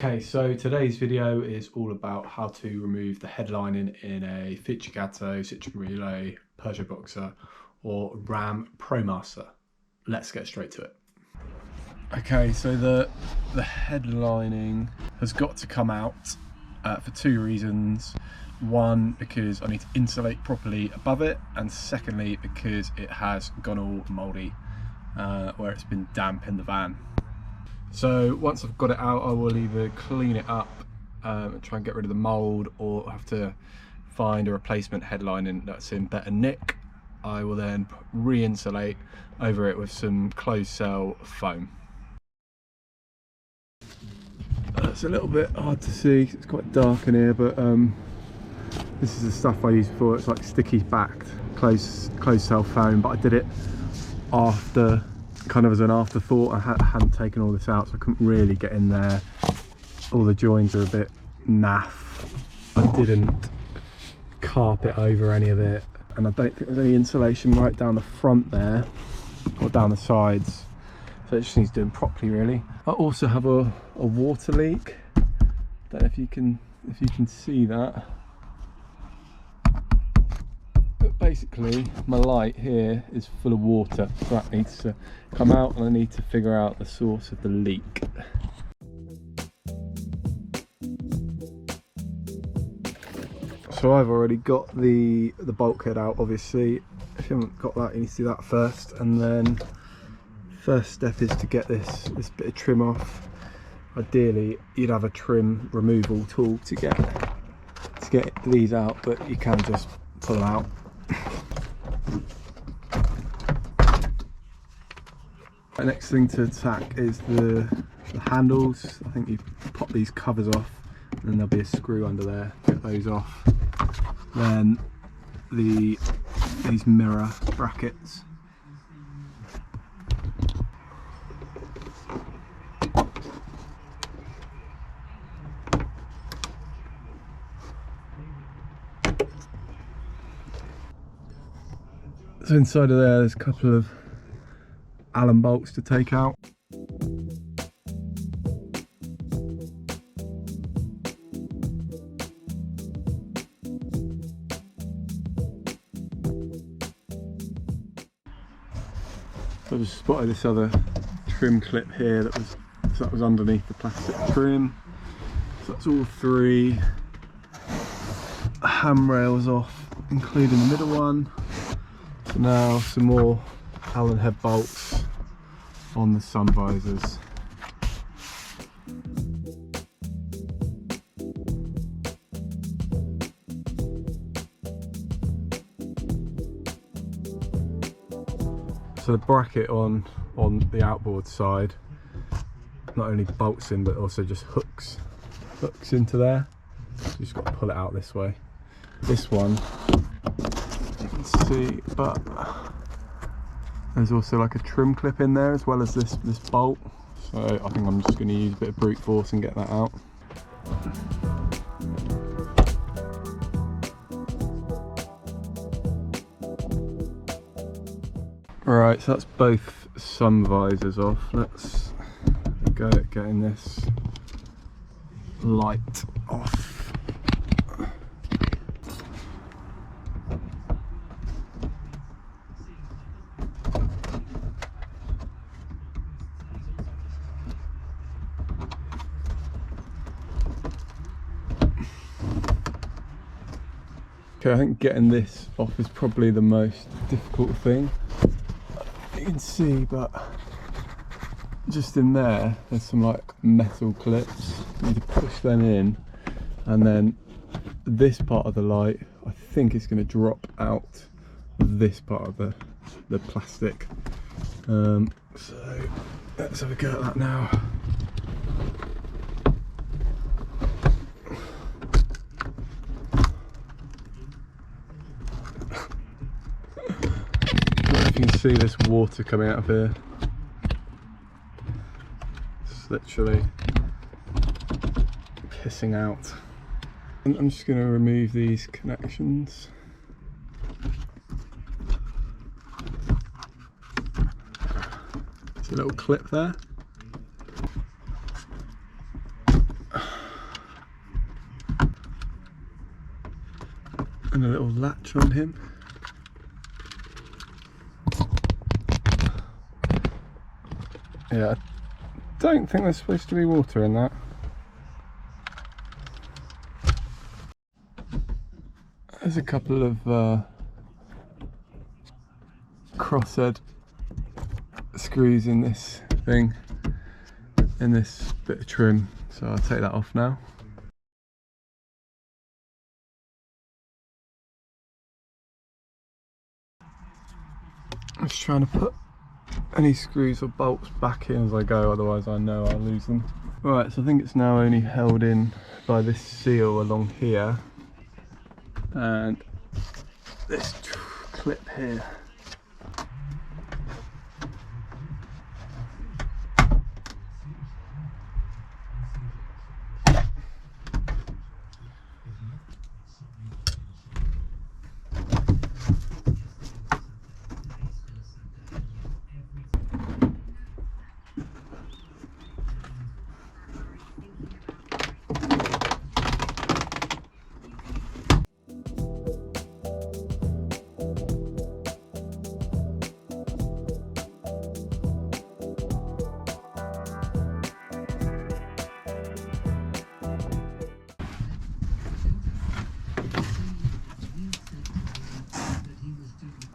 Okay, so today's video is all about how to remove the headlining in a Fiat Ducato, Citroen Relay, Peugeot Boxer or Ram Promaster. Let's get straight to it. Okay, so the headlining has got to come out for two reasons. One, because I need to insulate properly above it, and secondly, because it has gone all mouldy where it's been damp in the van. So once I've got it out, I will either clean it up and try and get rid of the mould, or have to find a replacement headlining that's in better nick. I will then re-insulate over it with some closed cell foam. It's a little bit hard to see, it's quite dark in here, but this is the stuff I use before. It's like sticky backed closed cell foam, but I did it after, kind of as an afterthought. I hadn't taken all this out, so I couldn't really get in there. All the joins are a bit naff. I didn't carpet over any of it, and I don't think there's any insulation right down the front there or down the sides, so it just needs doing properly really. I also have a water leak. Don't know if you can see that. Basically, my light here is full of water, so that needs to come out, and I need to figure out the source of the leak. So I've already got the bulkhead out. Obviously, if you haven't got that, you need to do that first, and then first step is to get this bit of trim off. Ideally, you'd have a trim removal tool to get these out, but you can just pull them out. The next thing to attack is the handles. I think you pop these covers off, and then there'll be a screw under there. Get those off. Then these mirror brackets. So inside of there's a couple of Allen bolts to take out. So I just spotted this other trim clip here that was underneath the plastic trim. So that's all three handrails off, including the middle one. So now some more Allen head bolts on the sun visors. So the bracket on the outboard side not only bolts in, but also just hooks into there. So you just got to pull it out this way. This one, you can see, but there's also like a trim clip in there as well as this bolt. So I think I'm just going to use a bit of brute force and get that out. Right, so that's both sun visors off. Let's go at getting this light off. Okay, I think getting this off is probably the most difficult thing. You can see, but just in there's some like metal clips. You need to push them in, and then this part of the light, I think it's going to drop out of this part of the plastic. So let's have a go at that now. You can see this water coming out of here. It's literally pissing out. And I'm just going to remove these connections. There's a little clip there. and a little latch on him. Yeah, I don't think there's supposed to be water in that. There's a couple of crosshead screws in this thing, in this bit of trim, so I'll take that off now. I'm just trying to put any screws or bolts back in as I go, otherwise I know I'll lose them. Right, so I think it's now only held in by this seal along here and this clip here.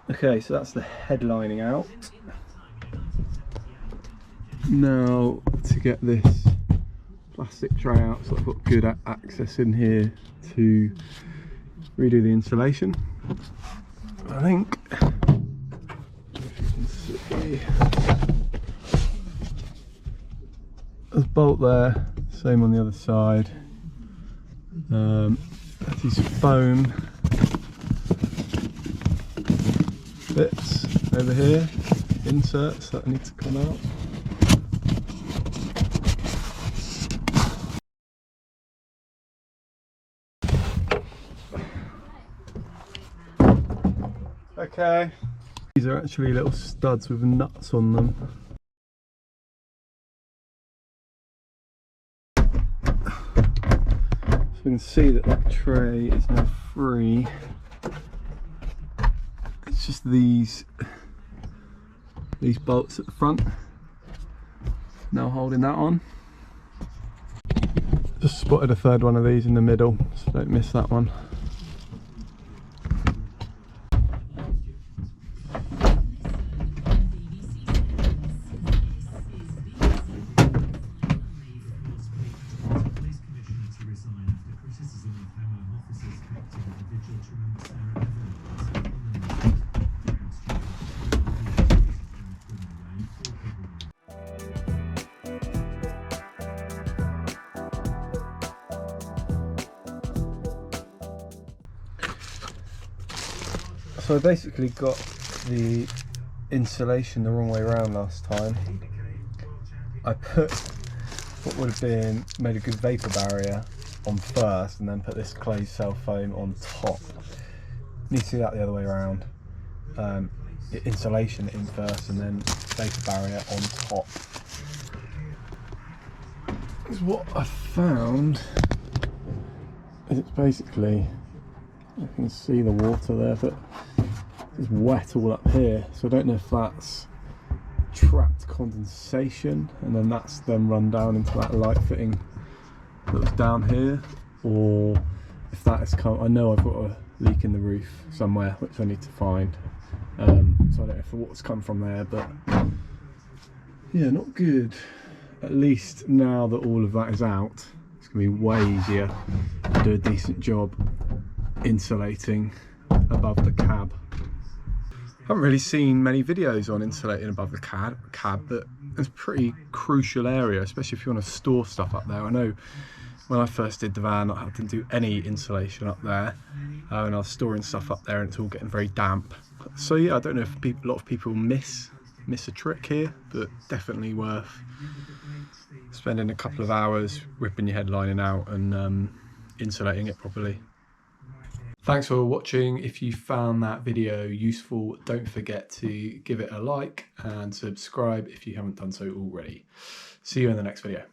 Okay, so that's the head lining out. Now to get this plastic tray out, so I've got good access in here to redo the insulation. I think, if you can see, there's a bolt there, same on the other side. That's his foam bits over here, inserts that need to come out. Okay, these are actually little studs with nuts on them. So you can see that that tray is now free. It's just these bolts at the front now holding that on. Just spotted a third one of these in the middle, so don't miss that one. So I basically got the insulation the wrong way around last time. I put what would have been made a good vapour barrier on first and then put this closed cell foam on top. You need to do that the other way around. Insulation in first and then vapour barrier on top. Because what I found is it's basically, you can see the water there, but it's wet all up here, so I don't know if that's trapped condensation and then that's then run down into that light fitting that was down here, or if that has come. I know I've got a leak in the roof somewhere which I need to find, so I don't know if the water's come from there, but yeah, not good. At least now that all of that is out, it's going to be way easier to do a decent job insulating above the cab. I haven't really seen many videos on insulating above the cab, but it's a pretty crucial area, especially if you want to store stuff up there. I know when I first did the van, I didn't do any insulation up there, and I was storing stuff up there and it's all getting very damp. So yeah, I don't know if a lot of people miss a trick here, but definitely worth spending a couple of hours ripping your headlining out and insulating it properly. Thanks for watching. If you found that video useful, don't forget to give it a like and subscribe if you haven't done so already. See you in the next video.